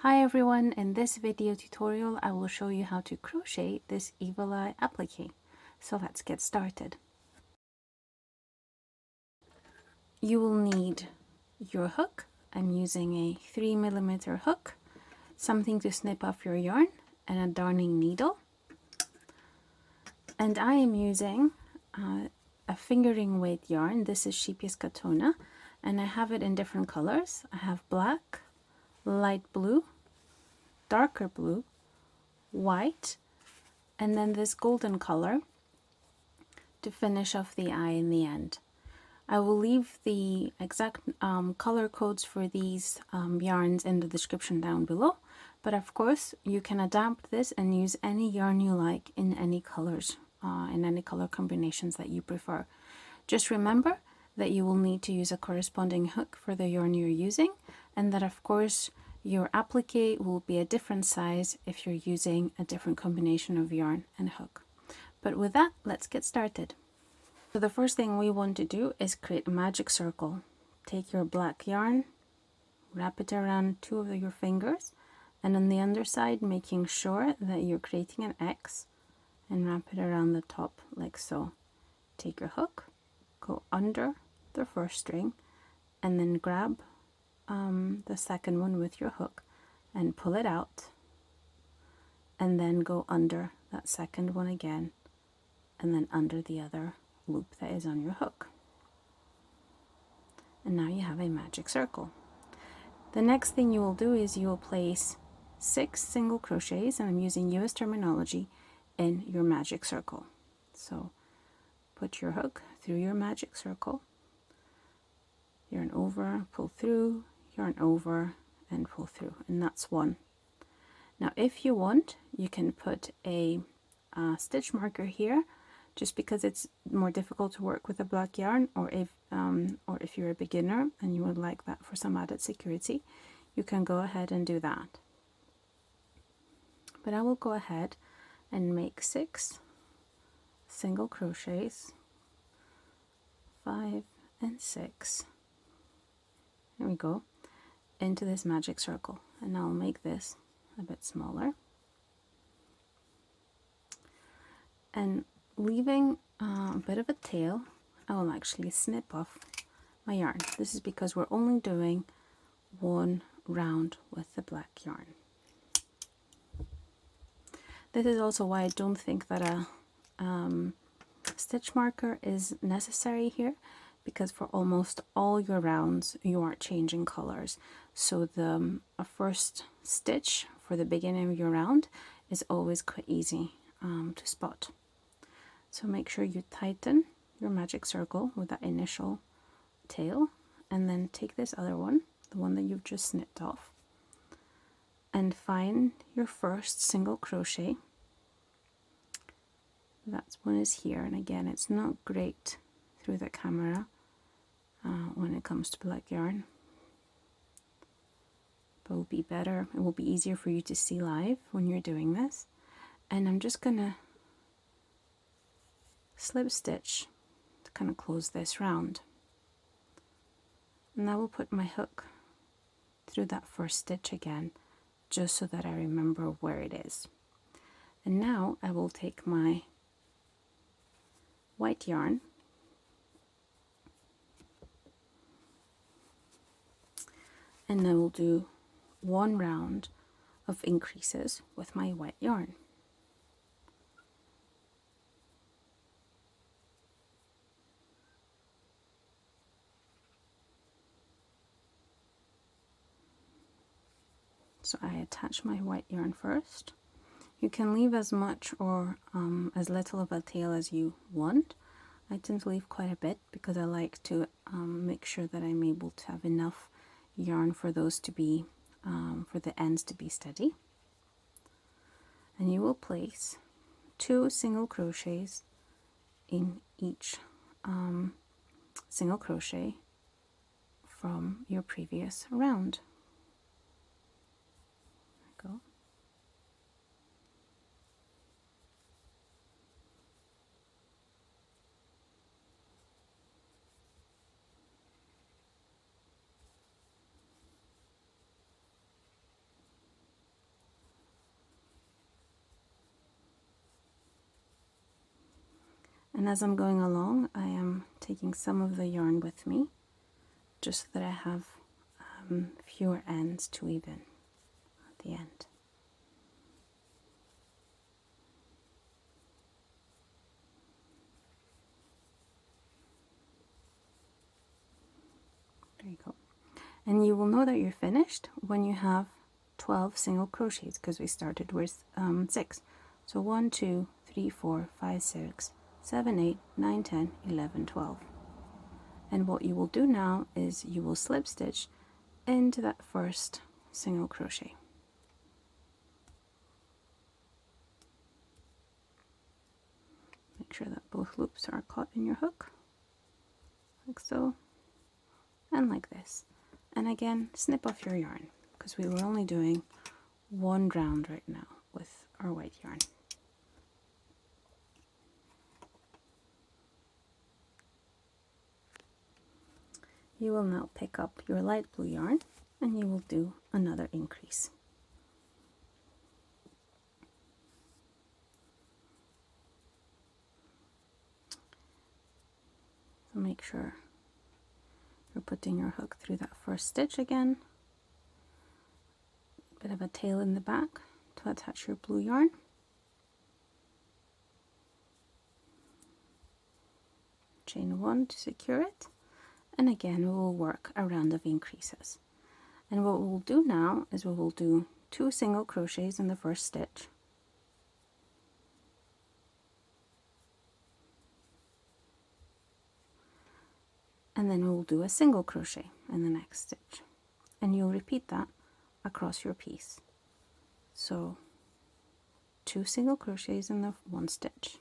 Hi everyone, in this video tutorial I will show you how to crochet this evil eye applique. So let's get started. You will need your hook. I'm using a 3mm hook, something to snip off your yarn, and a darning needle. And I am using a fingering weight yarn. This is Sheepiest Katona, and I have it in different colors. I have black, light blue, darker blue, white, and then this golden color to finish off the eye in the end. I will leave the exact color codes for these yarns in the description down below, but of course you can adapt this and use any yarn you like in any colors, in any color combinations that you prefer. Just remember that you will need to use a corresponding hook for the yarn you're using, and that of course your applique will be a different size if you're using a different combination of yarn and hook. But with that, let's get started. So the first thing we want to do is create a magic circle. Take your black yarn, wrap it around two of your fingers, and on the underside making sure that you're creating an X, and wrap it around the top like so. Take your hook, go under the first string, and then grab the second one with your hook and pull it out, and then go under that second one again, and then under the other loop that is on your hook. And now you have a magic circle. The next thing you will do is you will place 6 single crochets, and I'm using US terminology, in your magic circle. So put your hook through your magic circle, yarn over, pull through, yarn over, and pull through, and that's 1. Now if you want, you can put a stitch marker here, just because it's more difficult to work with a black yarn, or if you're a beginner and you would like that for some added security, you can go ahead and do that. But I will go ahead and make 6 single crochets, 5 and 6, there we go, into this magic circle, and I'll make this a bit smaller, and leaving a bit of a tail, I will actually snip off my yarn. This is because we're only doing 1 round with the black yarn. This is also why I don't think that a stitch marker is necessary here, because for almost all your rounds you are changing colors, so the first stitch for the beginning of your round is always quite easy to spot. So make sure you tighten your magic circle with that initial tail, and then take this other one, the one that you've just snipped off, and find your first single crochet. That one is here, and again, it's not great through the camera when it comes to black yarn, but it will be better, it will be easier for you to see live when you're doing this. And I'm just gonna slip stitch to kind of close this round, and I will put my hook through that first stitch again, just so that I remember where it is. And now I will take my white yarn and I will do 1 round of increases with my white yarn. So I attach my white yarn first. You can leave as much or as little of a tail as you want. I tend to leave quite a bit because I like to make sure that I'm able to have enough yarn for those to be, for the ends to be steady. And you will place 2 single crochets in each single crochet from your previous round. There we go. And as I'm going along, I am taking some of the yarn with me, just so that I have fewer ends to weave in at the end. There you go. And you will know that you're finished when you have 12 single crochets, because we started with 6. So 1, 2, 3, 4, 5, 6, 7, 8, 9, 10, 11, 12. And what you will do now is you will slip stitch into that first single crochet. Make sure that both loops are caught in your hook, like so, and like this. And again, snip off your yarn, because we were only doing one round right now with our white yarn. You will now pick up your light blue yarn and you will do another increase. So make sure you're putting your hook through that first stitch again. Bit of a tail in the back to attach your blue yarn. Chain 1 to secure it. And again, we will work a round of increases. And what we'll do now is we will do 2 single crochets in the first stitch. And then we'll do a single crochet in the next stitch. And you'll repeat that across your piece. So 2 single crochets in the one stitch,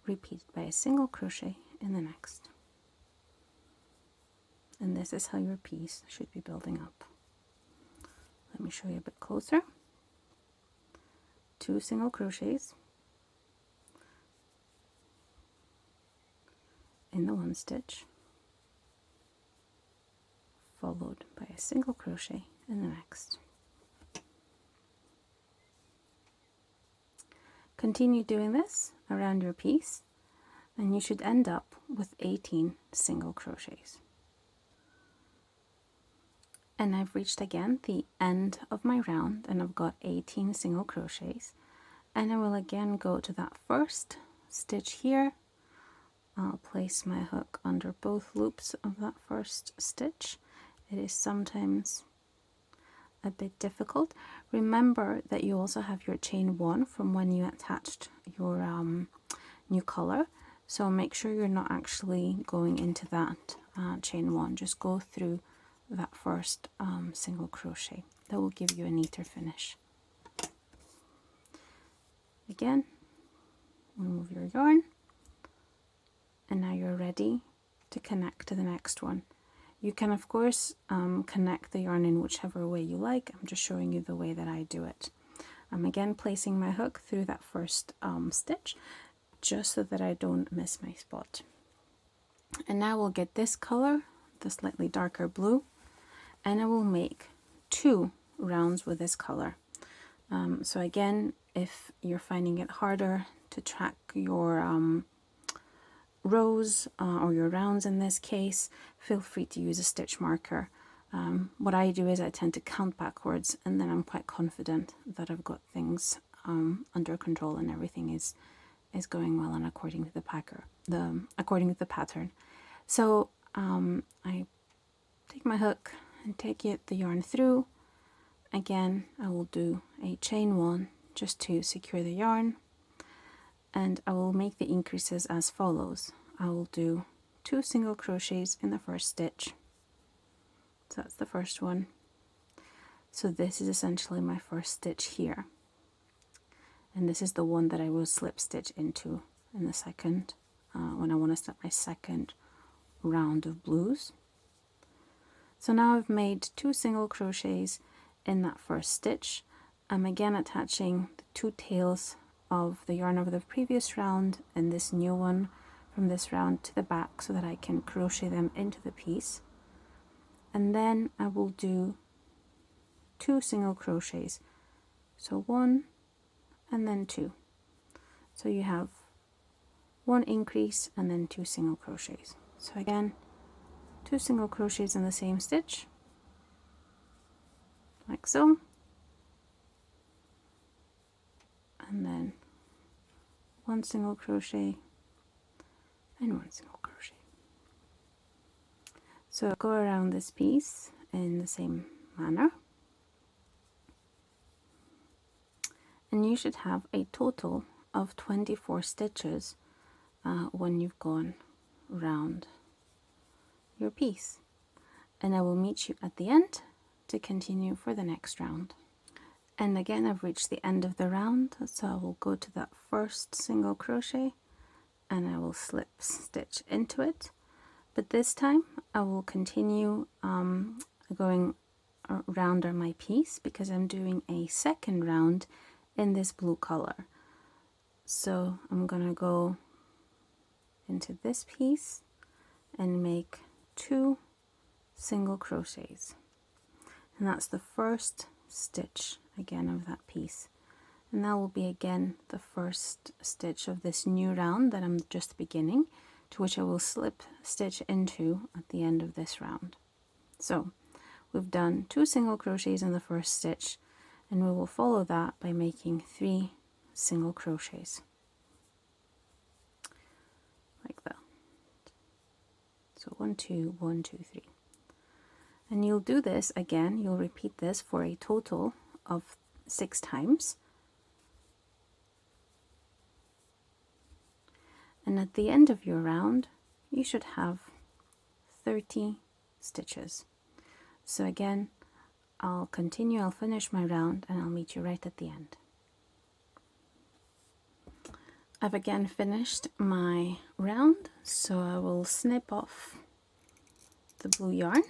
repeated by a single crochet in the next. And this is how your piece should be building up. Let me show you a bit closer. 2 single crochets in the one stitch, followed by a single crochet in the next. Continue doing this around your piece and you should end up with 18 single crochets. And I've reached again the end of my round and I've got 18 single crochets, and I will again go to that first stitch here. I'll place my hook under both loops of that first stitch. It is sometimes a bit difficult. Remember that you also have your chain 1 from when you attached your new color, so make sure you're not actually going into that chain 1. Just go through that first single crochet. That will give you a neater finish. Again, remove your yarn, and now you're ready to connect to the next one. You can of course connect the yarn in whichever way you like. I'm just showing you the way that I do it. I'm again placing my hook through that first stitch, just so that I don't miss my spot. And now we'll get this color, the slightly darker blue, and I will make 2 rounds with this color. So again, if you're finding it harder to track your rows or your rounds in this case, feel free to use a stitch marker. What I do is I tend to count backwards, and then I'm quite confident that I've got things under control and everything is going well and according to the pattern. So I take my hook and take the yarn through. Again, I will do a chain 1 just to secure the yarn, and I will make the increases as follows. I will do 2 single crochets in the first stitch. So that's the first one. So this is essentially my first stitch here, and this is the one that I will slip stitch into in the second when I want to start my second round of blues. So now I've made 2 single crochets in that first stitch. I'm again attaching the 2 tails of the yarn of the previous round and this new one from this round to the back, so that I can crochet them into the piece. And then I will do 2 single crochets, so 1 and then 2. So you have 1 increase, and then 2 single crochets. So again, 2 single crochets in the same stitch, like so, and then 1 single crochet and 1 single crochet. So go around this piece in the same manner, and you should have a total of 24 stitches when you've gone round your piece. And I will meet you at the end to continue for the next round. And again, I've reached the end of the round, so I will go to that first single crochet and I will slip stitch into it. But this time I will continue going around on my piece because I'm doing a second round in this blue color. So I'm gonna go into this piece and make 2 single crochets, and that's the first stitch again of that piece, and that will be again the first stitch of this new round that I'm just beginning, to which I will slip stitch into at the end of this round. So we've done 2 single crochets in the first stitch, and we will follow that by making 3 single crochets like that. So 1 2 1 2 3, and you'll do this again, you'll repeat this for a total of 6 times, and at the end of your round you should have 30 stitches. So again, I'll finish my round and I'll meet you right at the end. I've again finished my round, so I will snip off the blue yarn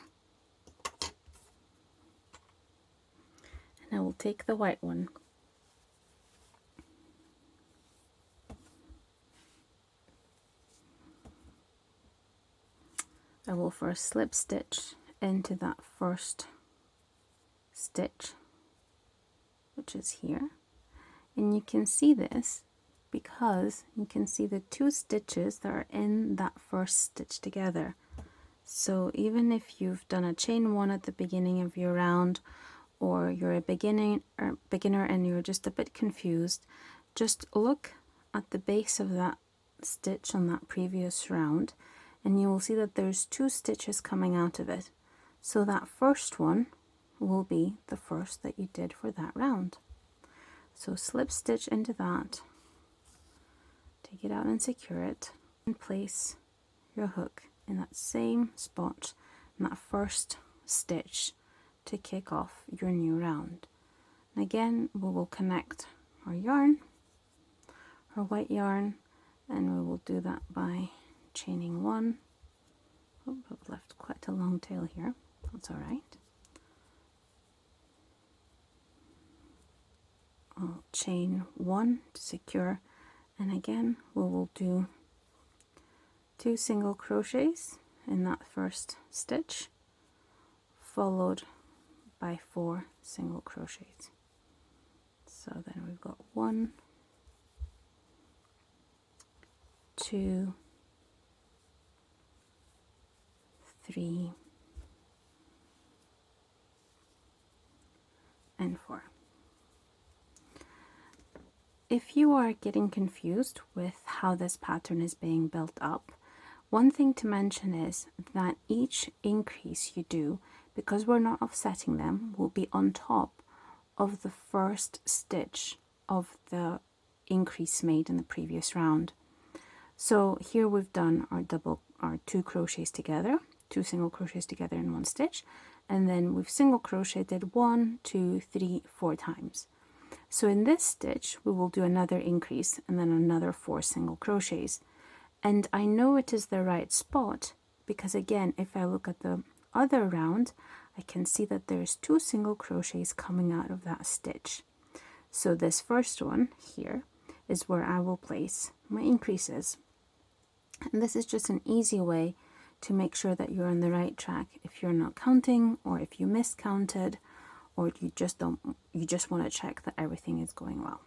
and I will take the white one. I will first slip stitch into that first stitch, which is here, and you can see this because you can see the 2 stitches that are in that first stitch together. So even if you've done a chain 1 at the beginning of your round, or you're a beginner and you're just a bit confused, just look at the base of that stitch on that previous round and you will see that there's 2 stitches coming out of it. So that first one will be the first that you did for that round. So slip stitch into that, take it out and secure it, and place your hook in that same spot in that first stitch to kick off your new round. And again, we will connect our yarn, our white yarn, and we will do that by chaining 1. Oh, I've left quite a long tail here, that's all right. I'll chain 1 to secure, and again we will do 2 single crochets in that first stitch, followed by 4 single crochets. So then we've got 1 2 3 and 4. If you are getting confused with how this pattern is being built up, one thing to mention is that each increase you do, because we're not offsetting them, will be on top of the first stitch of the increase made in the previous round. So here we've done our 2 crochets together, 2 single crochets together in 1 stitch, and then we've single crocheted 1 2 3 4 times. So in this stitch we will do another increase and then another 4 single crochets, and I know it is the right spot because again, if I look at the other round, I can see that there's 2 single crochets coming out of that stitch. So this first one here is where I will place my increases, and this is just an easy way to make sure that you're on the right track if you're not counting, or if you miscounted, or you just want to check that everything is going well.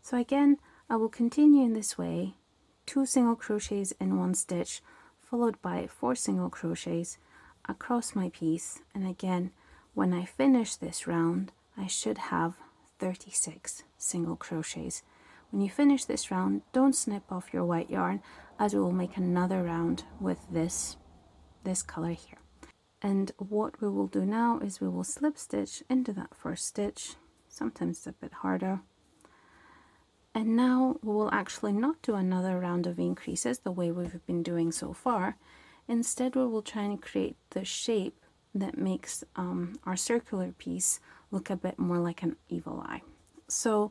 So again, I will continue in this way 2 single crochets in one stitch, followed by 4 single crochets across my piece. And again, when I finish this round, I should have 36 single crochets. When you finish this round, don't snip off your white yarn, as we will make another round with this color here. And what we will do now is we will slip stitch into that first stitch. Sometimes it's a bit harder. And now we will actually not do another round of increases the way we've been doing so far. Instead, we will try and create the shape that makes our circular piece look a bit more like an evil eye. So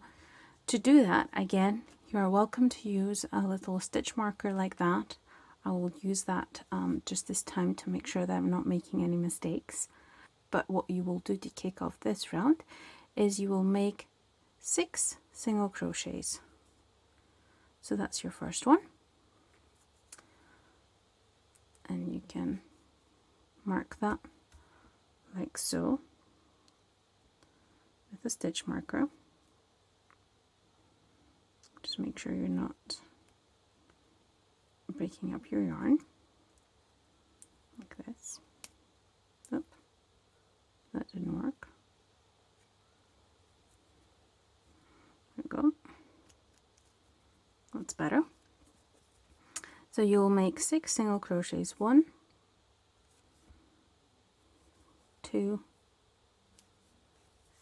to do that, again, you are welcome to use a little stitch marker like that. I will use that just this time to make sure that I'm not making any mistakes. But what you will do to kick off this round is you will make 6 single crochets. So that's your first one. And you can mark that like so with a stitch marker. Just make sure you're not breaking up your yarn like this. Oop, that didn't work. There we go. That's better. So you'll make 6 single crochets. 1, 2,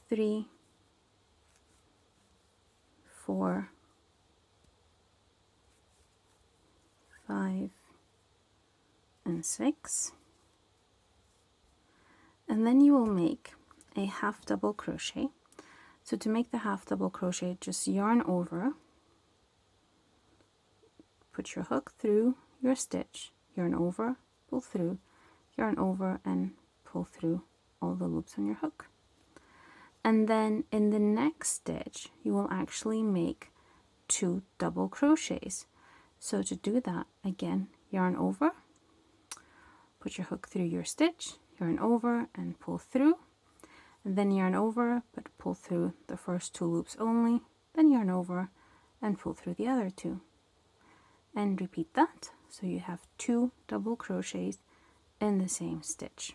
3, 4, 5, and 6. And then you will make a half double crochet. So to make the half double crochet, just yarn over, put your hook through your stitch, yarn over, pull through, yarn over, and pull through all the loops on your hook. And then in the next stitch, you will actually make 2 double crochets. So to do that, again, yarn over, put your hook through your stitch, yarn over and pull through, and then yarn over but pull through the first 2 loops only, then yarn over and pull through the other 2. And repeat that, so you have 2 double crochets in the same stitch.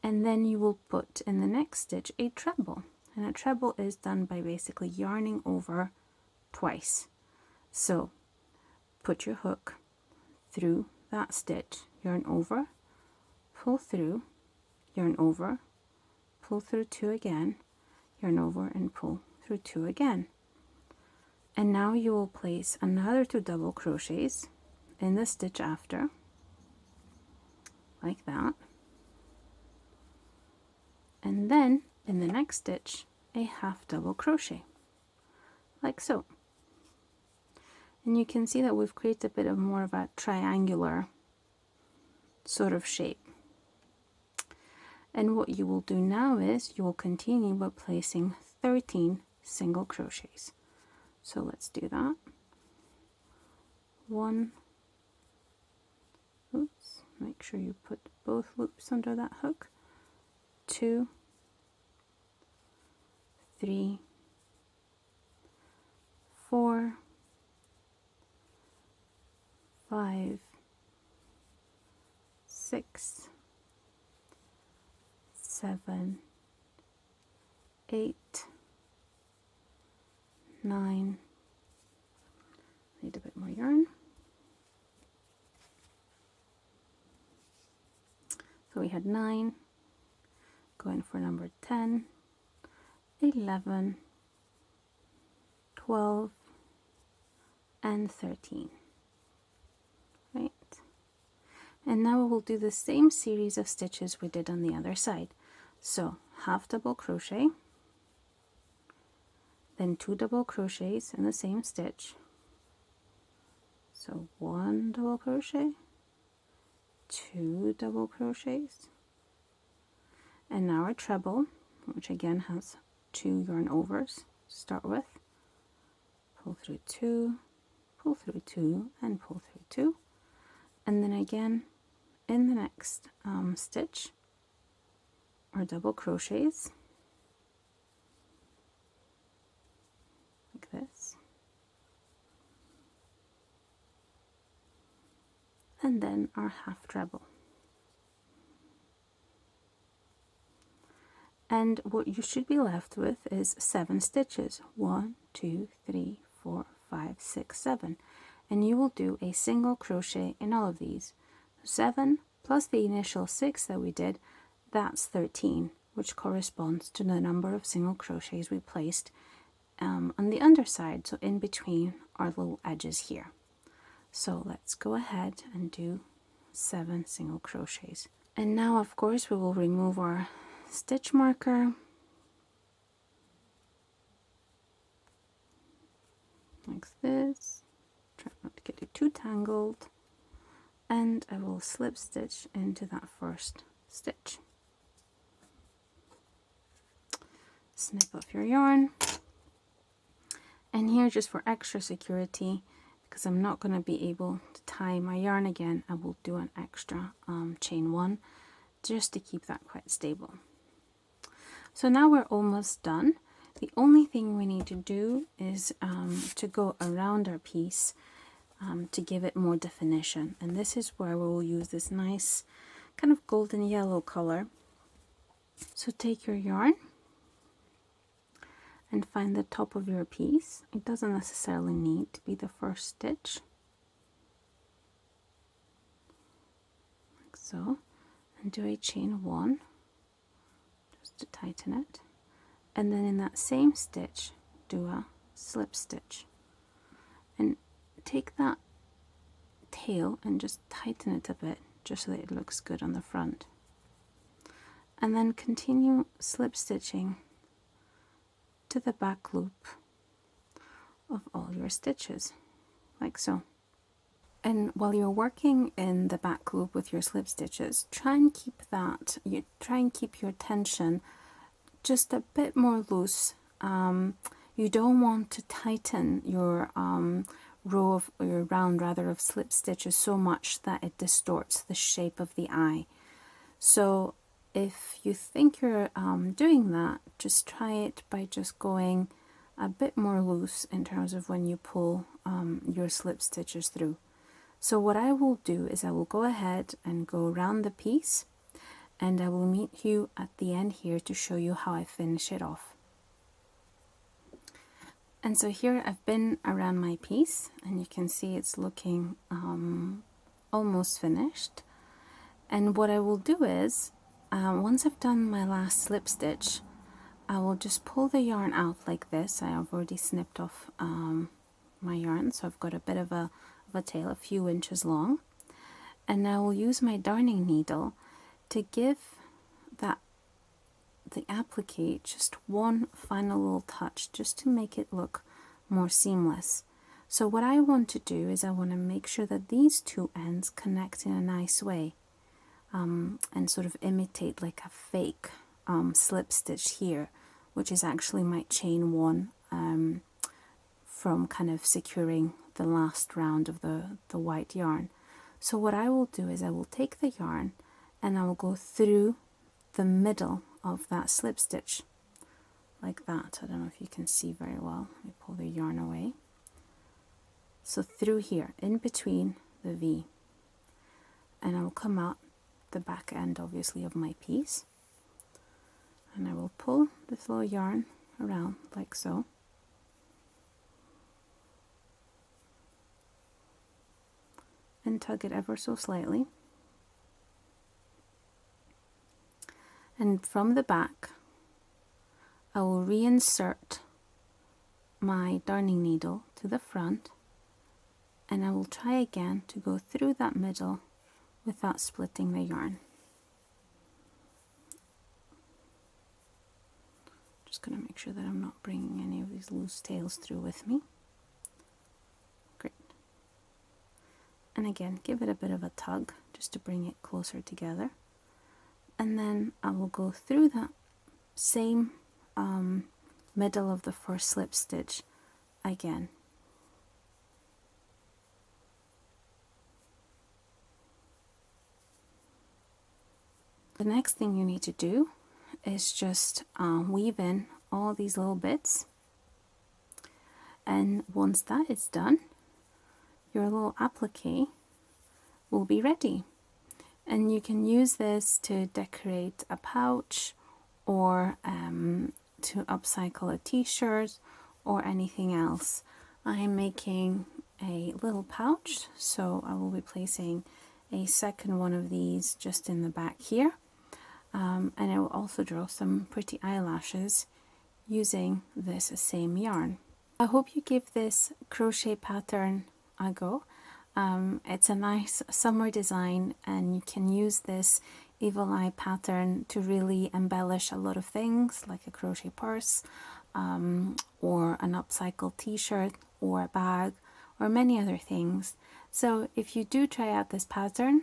And then you will put in the next stitch a treble, and a treble is done by basically yarning over twice. So put your hook through that stitch, yarn over, pull through, yarn over, pull through 2 again, yarn over and pull through 2 again. And now you will place another 2 double crochets in the stitch after, like that. And then in the next stitch, a half double crochet, like so. And you can see that we've created a bit of more of a triangular sort of shape. And what you will do now is you will continue by placing 13 single crochets. So let's do that. 1, oops, make sure you put both loops under that hook. 2, 3, 4, 5, 6, 7, 8, 9. Need a bit more yarn. So we had 9, going for number 10, 11, 12, and 13. Right. And now we will do the same series of stitches we did on the other side. So half double crochet, then 2 double crochets in the same stitch. So 1 double crochet, 2 double crochets, and now our treble, which again has 2 yarn overs to start with. Pull through 2, pull through 2, and pull through 2. And then again in the next stitch our double crochets like this, then our half treble. And what you should be left with is 7 stitches. 1, 2, 3, 4, 5, 6, 7. And you will do a single crochet in all of these. 7 plus the initial 6 that we did, that's 13, which corresponds to the number of single crochets we placed on the underside, so in between our little edges here. So let's go ahead and do 7 single crochets. And now, of course, we will remove our stitch marker, like this. Try not to get it too tangled, and I will slip stitch into that first stitch. Snip off your yarn, and here, just for extra security, because I'm not going to be able to tie my yarn again, I will do an extra chain 1 just to keep that quite stable. So now we're almost done. The only thing we need to do is to go around our piece to give it more definition, and this is where we will use this nice kind of golden yellow color. So take your yarn and find the top of your piece. It doesn't necessarily need to be the first stitch, like so, and do a chain 1 just to tighten it, and then in that same stitch do a slip stitch, and take that tail and just tighten it a bit just so that it looks good on the front, and then continue slip stitching to the back loop of all your stitches, like so. And while you're working in the back loop with your slip stitches, try and keep your tension just a bit more loose. You don't want to tighten your round of slip stitches so much that it distorts the shape of the eye. So if you think you're doing that, just try it by just going a bit more loose in terms of when you pull your slip stitches through. So what I will do is I will go ahead and go around the piece, and I will meet you at the end here to show you how I finish it off. And so here I've been around my piece, and you can see it's looking almost finished. And what I will do is, once I've done my last slip stitch, I will just pull the yarn out like this. I have already snipped off my yarn, so I've got a bit of a tail, a few inches long, and I will use my darning needle to give the applique just one final little touch, just to make it look more seamless. So what I want to do is I want to make sure that these two ends connect in a nice way, and sort of imitate like a fake slip stitch here, which is actually my chain 1 from kind of securing the last round of the white yarn. So what I will do is I will take the yarn and I will go through the middle of that slip stitch like that. I don't know if you can see very well. Let me pull the yarn away. So through here, in between the V, and I will come out the back end, obviously, of my piece, and I will pull this little yarn around like so. And tug it ever so slightly. And from the back, I will reinsert my darning needle to the front, and I will try again to go through that middle without splitting the yarn. Just going to make sure that I'm not bringing any of these loose tails through with me. Great. And again, give it a bit of a tug just to bring it closer together. And then I will go through that same middle of the first slip stitch again. The next thing you need to do is just weave in all these little bits, and once that is done, your little applique will be ready. And you can use this to decorate a pouch, or to upcycle a t-shirt or anything else. I am making a little pouch, so I will be placing a second one of these just in the back here, and I will also draw some pretty eyelashes using this same yarn. I hope you give this crochet pattern a go. It's a nice summer design, and you can use this evil eye pattern to really embellish a lot of things, like a crochet purse, or an upcycled t-shirt, or a bag, or many other things. So if you do try out this pattern,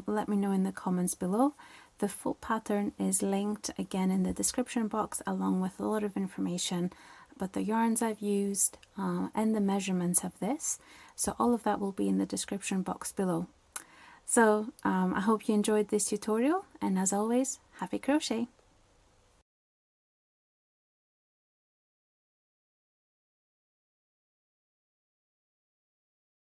let me know in the comments below. The full pattern is linked again in the description box, along with a lot of information about the yarns I've used, and the measurements of this. So all of that will be in the description box below. So I hope you enjoyed this tutorial, and as always, happy crochet!